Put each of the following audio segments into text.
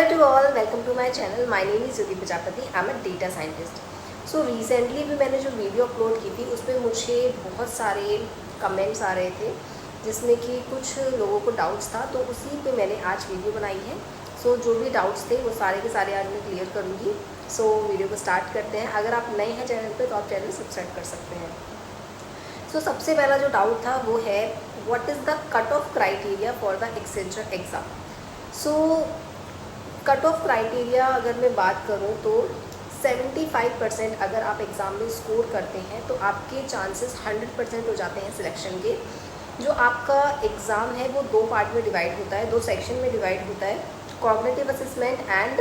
Hello to all, welcome to my channel. My name is Jyoti Prajapati. I'm a data scientist. So recently भी मैंने जो video upload की थी उस पर मुझे बहुत सारे कमेंट्स आ रहे थे जिसमें कि कुछ लोगों को डाउट्स था, तो उसी पे मैंने आज वीडियो बनाई है. सो जो भी डाउट्स थे वो सारे के सारे आज मैं क्लियर करूँगी. सो वीडियो को स्टार्ट करते हैं. अगर आप नए हैं चैनल पे तो आप चैनल सब्सक्राइब कर सकते हैं. सो सबसे पहला जो डाउट था वो है what is the cut off criteria for the Accenture exam. So cut off criteria अगर मैं बात करूं तो 75% अगर आप एग्ज़ाम में स्कोर करते हैं तो आपके चांसेस 100% हो जाते हैं सिलेक्शन के. जो आपका एग्ज़ाम है वो दो पार्ट में डिवाइड होता है, दो सेक्शन में डिवाइड होता है, cognitive assessment and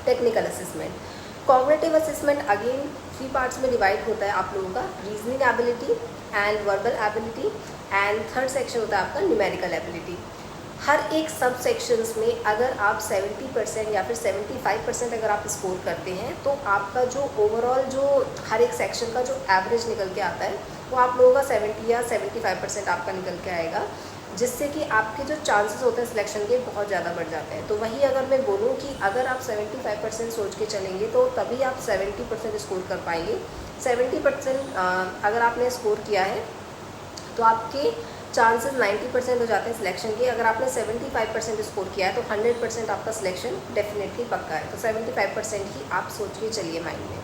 technical assessment. Cognitive assessment again 3 parts में डिवाइड होता है आप लोगों का, reasoning ability and verbal ability, and third section होता है आपका न्यूमेरिकल एबिलिटी. हर एक सब सेक्शंस में अगर आप 70% या फिर 75% अगर आप स्कोर करते हैं तो आपका जो ओवरऑल जो हर एक सेक्शन का जो एवरेज निकल के आता है वो आप लोगों का 70 या 75% आपका निकल के आएगा, जिससे कि आपके जो चांसेस होते हैं सिलेक्शन के बहुत ज़्यादा बढ़ जाते हैं. तो वही अगर मैं बोलूँ कि अगर आप 75% सोच के चलेंगे तो तभी आप 70% स्कोर कर पाएंगे. 70% अगर आपने स्कोर किया है तो आपके चांसेस 90% हो जाते हैं सिलेक्शन के. अगर आपने 75% स्कोर किया है तो 100% आपका सिलेक्शन डेफिनेटली पक्का है. तो 75% ही आप सोच के चलिए माइंड में.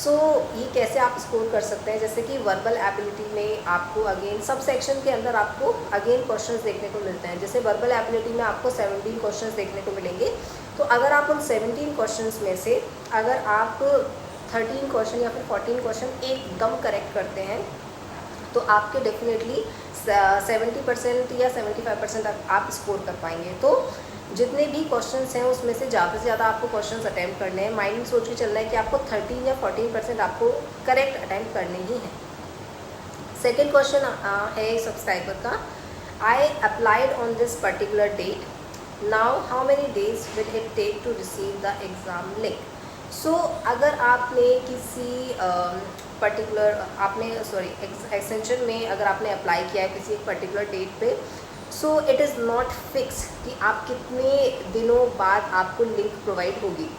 सो ये कैसे आप स्कोर कर सकते हैं, जैसे कि वर्बल एबिलिटी में आपको अगेन सब सेक्शन के अंदर आपको अगेन क्वेश्चंस देखने को मिलते हैं. जैसे वर्बल एबिलिटी में आपको 17 क्वेश्चंस देखने को मिलेंगे. तो अगर आप उन 17 क्वेश्चंस में से अगर आप 13 क्वेश्चन या फिर 14 क्वेश्चन एकदम करेक्ट करते हैं तो आपके डेफिनेटली 70% या 75% आप स्कोर कर पाएंगे. तो जितने भी क्वेश्चंस हैं उसमें से ज़्यादा से ज़्यादा आपको क्वेश्चंस अटैम्प्ट करने हैं. माइंड में सोच के चलना है कि आपको 13 या 14% आपको करेक्ट अटैम्प्ट करने ही हैं. सेकेंड क्वेश्चन है सब्सक्राइबर का, I applied on this particular date, now how many days will it take to receive the exam link. So अगर आपने किसी पर्टिकुलर एक्सटेंशन में अगर आपने अप्लाई किया है किसी एक पर्टिकुलर डेट पे, so it is not fix कि आप कितने दिनों बाद आपको लिंक प्रोवाइड होगी.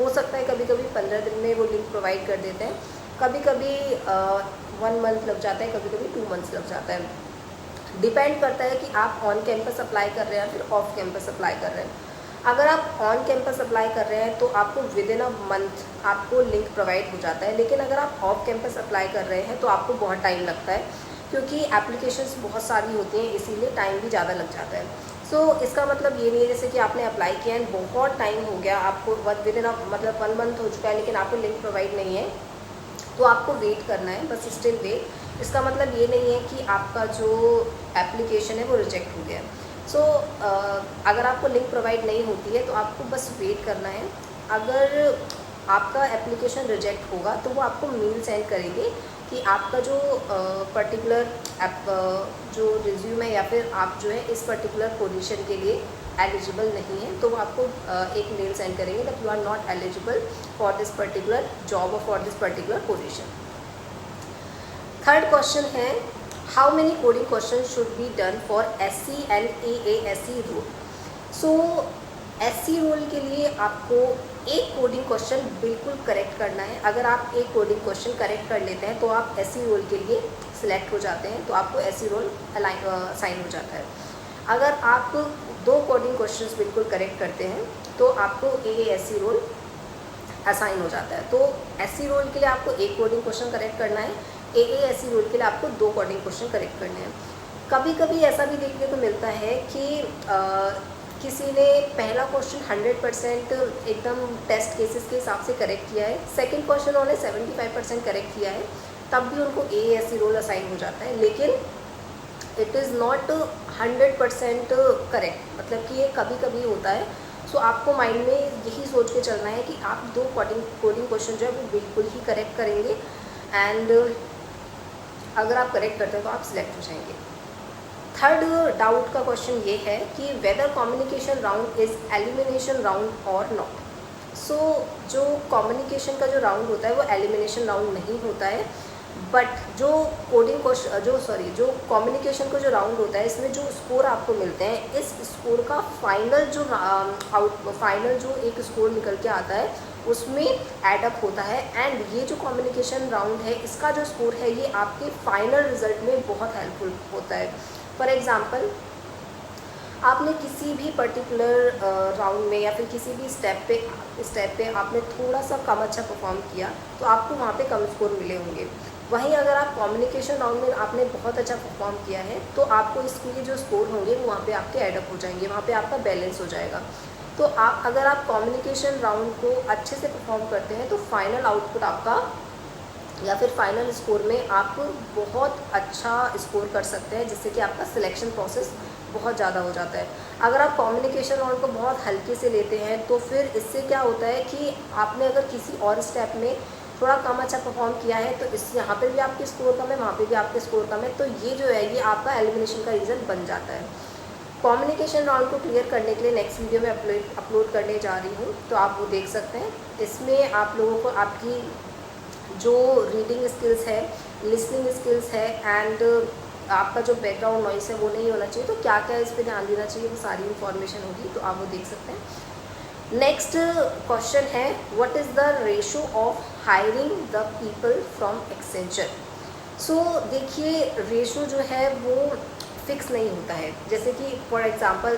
हो सकता है कभी कभी 15 दिन में वो लिंक प्रोवाइड कर देते हैं, कभी कभी 1 मंथ लग जाता है, कभी कभी 2 मंथ्स लग जाता है. डिपेंड करता है कि आप ऑन कैंपस अप्लाई कर रहे हैं फिर ऑफ कैंपस अप्लाई कर रहे हैं. अगर आप ऑन कैंपस अप्लाई कर रहे हैं तो आपको विद इन अ मंथ आपको लिंक प्रोवाइड हो जाता है. लेकिन अगर आप ऑफ कैंपस अप्लाई कर रहे हैं तो आपको बहुत टाइम लगता है, क्योंकि एप्लीकेशंस बहुत सारी होती हैं, इसीलिए टाइम भी ज़्यादा लग जाता है. सो इसका मतलब ये नहीं है जैसे कि आपने अप्लाई किया है बहुत टाइम हो गया, आपको विद इन अ मतलब 1 मंथ हो चुका है लेकिन आपको लिंक प्रोवाइड नहीं है, तो आपको वेट करना है, बस स्टिल वेट. इसका मतलब ये नहीं है कि आपका जो एप्लीकेशन है वो रिजेक्ट हो गया. सो अगर आपको लिंक प्रोवाइड नहीं होती है तो आपको बस वेट करना है. अगर आपका एप्लीकेशन रिजेक्ट होगा तो वो आपको मेल सेंड करेंगे कि आपका जो पर्टिकुलर जो रिज्यूम है या फिर आप जो है इस पर्टिकुलर पोजीशन के लिए एलिजिबल नहीं है, तो वो आपको एक मेल सेंड करेंगे that you are not eligible for this particular job और for this particular position. Third question है, how many coding question should be done for SC and AASE role. So SC role के लिए आपको एक coding question बिल्कुल correct करना है. अगर आप एक कोडिंग क्वेश्चन करेक्ट कर लेते हैं तो आप SC रोल के लिए सिलेक्ट हो जाते हैं, तो आपको SC रोल साइन हो जाता है. अगर आप 2 कोडिंग क्वेश्चंस बिल्कुल करेक्ट करते हैं तो आपको AASE रोल असाइन हो जाता है. तो SC रोल के लिए आपको एक कोडिंग क्वेश्चन करेक्ट करना है, AASE रोल के लिए आपको 2 कोडिंग क्वेश्चन करेक्ट करने हैं. कभी कभी ऐसा भी देखने को मिलता है कि किसी ने पहला क्वेश्चन 100% एकदम टेस्ट केसेस के हिसाब से करेक्ट किया है, सेकंड क्वेश्चन उन्होंने 75% करेक्ट किया है, तब भी उनको AASE रोल असाइन हो जाता है. लेकिन इट इज़ नॉट 100% करेक्ट, मतलब कि ये कभी कभी होता है. सो आपको माइंड में यही सोच के चलना है कि आप 2 कोडिंग क्वेश्चन जो है वो बिल्कुल ही करेक्ट करेंगे, एंड अगर आप करेक्ट करते हैं तो आप सिलेक्ट हो जाएंगे. थर्ड डाउट का क्वेश्चन ये है कि whether communication round is elimination round और नॉट. सो जो कम्युनिकेशन का जो राउंड होता है वो एलिमिनेशन राउंड नहीं होता है, बट जो कोडिंग क्वेश्चन जो कम्युनिकेशन का जो राउंड होता है, इसमें जो स्कोर आपको मिलते हैं, इस स्कोर का फाइनल जो एक स्कोर निकल के आता है उसमें एडअप होता है। एंड ये जो कम्युनिकेशन राउंड है, इसका जो स्कोर है ये आपके फाइनल रिजल्ट में बहुत हेल्पफुल होता है। फॉर एग्ज़ाम्पल, आपने किसी भी पर्टिकुलर राउंड में या फिर किसी भी स्टेप पे आपने थोड़ा सा कम अच्छा परफॉर्म किया तो आपको वहाँ पे कम स्कोर मिले होंगे। वहीं अगर आप कम्युनिकेशन राउंड में आपने बहुत अच्छा परफॉर्म किया है तो आपको इसके जो स्कोर होंगे वो वहाँ पे आपके एडअप हो जाएंगे, वहाँ पे आपका बैलेंस हो जाएगा। तो अगर आप कम्युनिकेशन राउंड को अच्छे से परफॉर्म करते हैं तो फाइनल आउटपुट आपका या फिर फाइनल स्कोर में आप बहुत अच्छा स्कोर कर सकते हैं, जिससे कि आपका सिलेक्शन प्रोसेस बहुत ज़्यादा हो जाता है। अगर आप कम्युनिकेशन राउंड को बहुत हल्के से लेते हैं तो फिर इससे क्या होता है कि आपने अगर किसी और स्टेप में थोड़ा कम अच्छा परफॉर्म किया है तो इस यहाँ पर भी आपके स्कोर कम है, वहाँ पे भी आपके स्कोर कम है, तो ये जो है ये आपका एलिमिनेशन का रीज़न बन जाता है। कम्युनिकेशन राउंड को क्लियर करने के लिए नेक्स्ट वीडियो में अपलोड करने जा रही हूँ, तो आप वो देख सकते हैं। इसमें आप लोगों को आपकी जो रीडिंग स्किल्स है, लिसनिंग स्किल्स है एंड आपका जो बैकग्राउंड नॉइस है वो नहीं होना चाहिए, तो क्या क्या इस पर ध्यान देना चाहिए वो सारी इन्फॉर्मेशन होगी, तो आप वो देख सकते हैं। नेक्स्ट क्वेश्चन है, what is the ratio of hiring the people from Accenture. So देखिए, रेशो जो है वो फिक्स नहीं होता है। जैसे कि फॉर एग्जांपल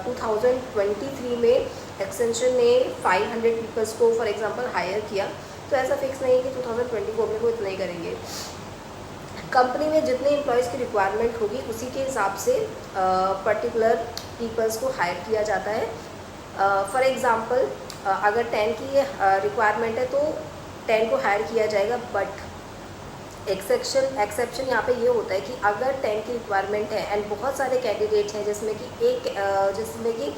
2023 में एक्सेंचर ने 500 पीपल्स को फॉर एग्जांपल हायर किया, तो ऐसा फिक्स नहीं है कि 2024 में वो इतना ही करेंगे। कंपनी में जितने एम्प्लॉयज़ की रिक्वायरमेंट होगी उसी के हिसाब से पर्टिकुलर पीपल्स को हायर किया जाता है। फॉर एग्ज़ाम्पल अगर 10 की रिक्वायरमेंट है तो 10 को हायर किया जाएगा, बट एक्सेप्शन यहाँ पे ये होता है कि अगर 10 की रिक्वायरमेंट है एंड बहुत सारे कैंडिडेट्स हैं, जिसमें कि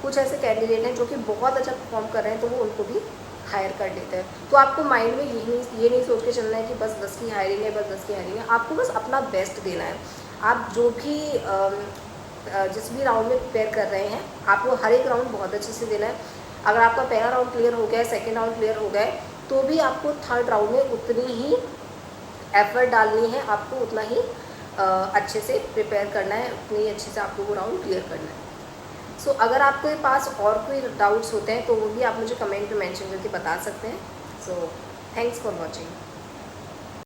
कुछ ऐसे कैंडिडेट हैं जो कि बहुत अच्छा परफॉर्म कर रहे हैं, तो वो उनको भी हायर कर लेते हैं। तो आपको माइंड में ये नहीं सोच के चलना है कि बस 10 की हायरिंग है, बस 10 की हायरिंग है। आपको बस अपना बेस्ट देना है। आप जो भी जिस भी राउंड में प्रिपेयर कर रहे हैं, आपको हर एक राउंड बहुत अच्छे से देना है। अगर आपका पहला राउंड क्लियर हो गया है, सेकेंड राउंड क्लियर हो गया है, तो भी आपको थर्ड राउंड में उतनी ही एफर्ट डालनी है, आपको उतना ही अच्छे से प्रिपेयर करना है, उतनी ही अच्छे से आपको वो राउंड क्लियर करना है। सो अगर आपके पास और कोई डाउट्स होते हैं तो वो भी आप मुझे कमेंट में मेंशन करके बता सकते हैं। So thanks for watching.